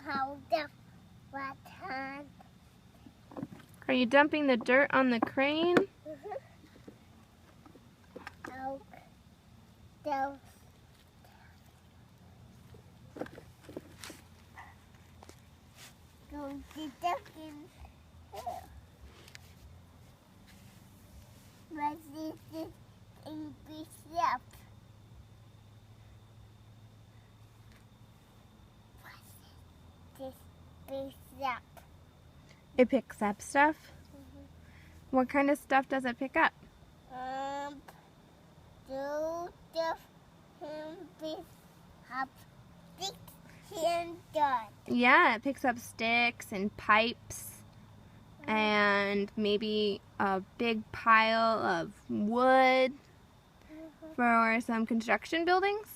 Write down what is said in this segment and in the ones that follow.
hold the right hand. Are you dumping the dirt on the crane? Out. Down. Go to ducking. What is this English up? What is this big up? It picks up stuff? What kind of stuff does it pick up? Do the big up sticks and dirt. Yeah, it picks up sticks and pipes and maybe a big pile of wood for some construction buildings.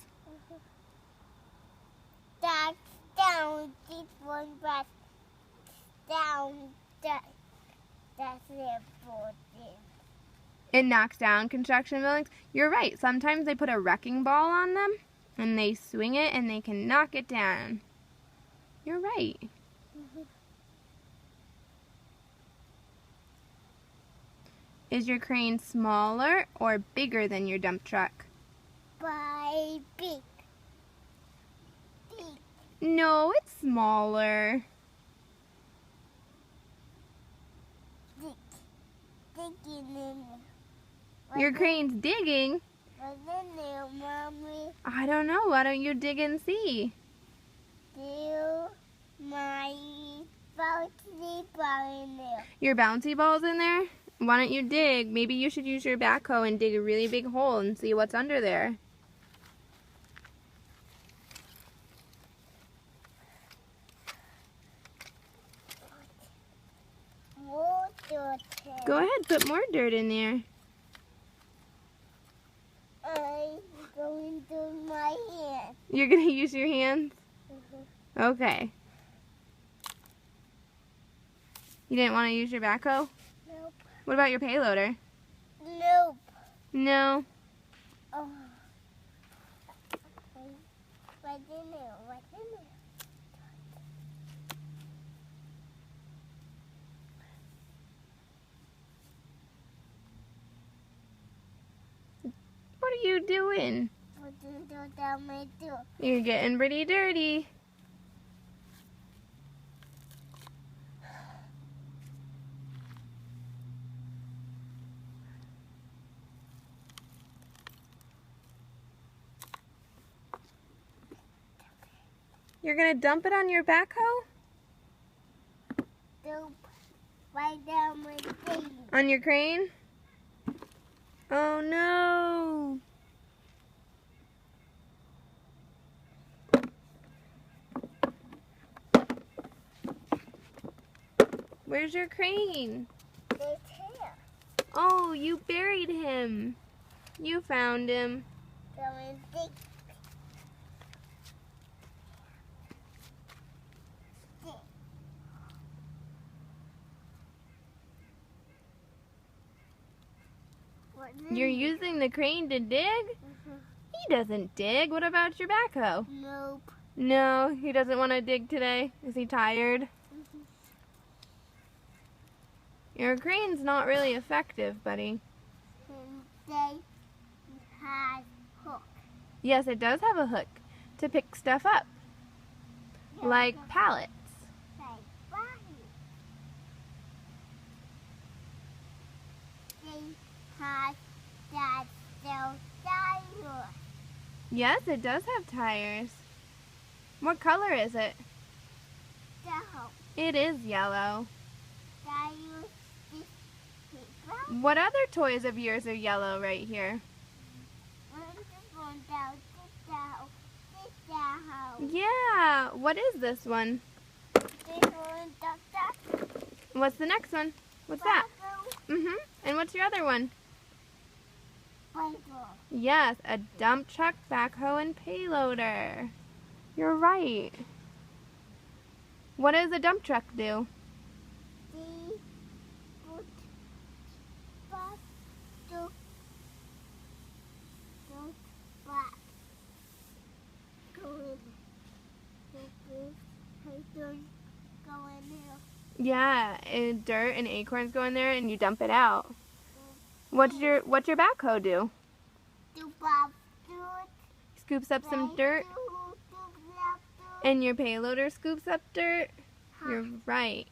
That's down this one, but down that. That's it for this. It knocks down construction buildings. You're right. Sometimes they put a wrecking ball on them and they swing it and they can knock it down. You're right. Is your crane smaller or bigger than your dump truck? By big. No, it's smaller. Digging in there. Your crane's digging? What's in there, Mommy? I don't know. Why don't you dig and see? Do my bouncy ball in there. Your bouncy ball's in there? Why don't you dig? Maybe you should use your backhoe and dig a really big hole and see what's under there. More dirt. Go ahead, put more dirt in there. I'm going to my hand. You're going to use your hands? Okay. You didn't want to use your backhoe? Nope. What about your payloader? Nope. No. Oh. What's in there? What's in there? What are you doing? What do you tell me to do? You're getting pretty dirty. You're going to dump it on your backhoe? Nope. Right down my thing. On your crane? Oh no! Where's your crane? It's here. Oh, you buried him. You found him. So we dig. You're using the crane to dig? He doesn't dig. What about your backhoe? Nope. No, he doesn't want to dig today. Is he tired? Your crane's not really effective, buddy. They have hook. Yes, it does have a hook to pick stuff up, like pallets. They have that still tire. Yes, it does have tires. What color is it? So, It is yellow. tires this paper. What other toys of yours are yellow right here? Yeah, what is this one? What's the next one? What's that? And what's your other one? Yes, a dump truck, backhoe, and payloader. You're right. What does a dump truck do? Yeah, and dirt and acorns go in there and you dump it out. What's your backhoe do? Scoops up some dirt and your payloader scoops up dirt? You're right.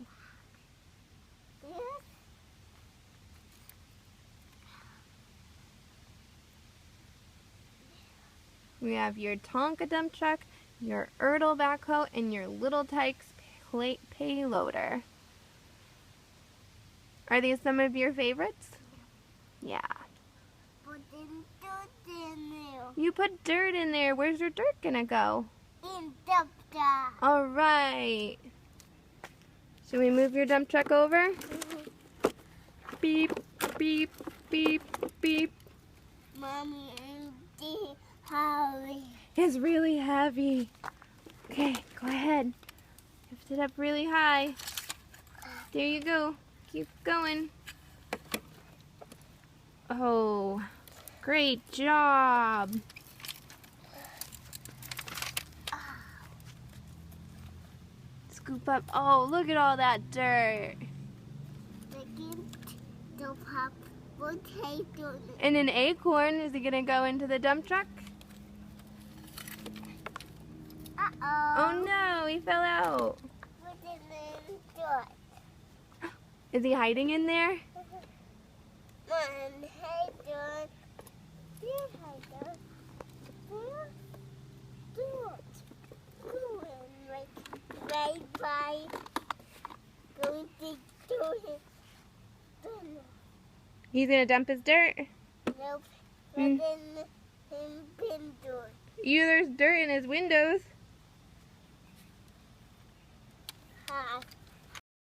We have your Tonka dump truck, your Ertl backhoe, and your Little Tykes payloader. Are these some of your favorites? Yeah. You put dirt in there. Where's your dirt gonna go? In dump truck. All right. Should we move your dump truck over? Beep, beep, beep, beep. Mommy, it's heavy. It's really heavy. Okay, go ahead. Lift it up really high. There you go. Keep going. Oh, great job. Scoop up. Oh, look at all that dirt. And an acorn, is it gonna go into the dump truck? Oh no, he fell out. Is he hiding in there? He's gonna dump his dirt? Nope. There's There's dirt in his windows.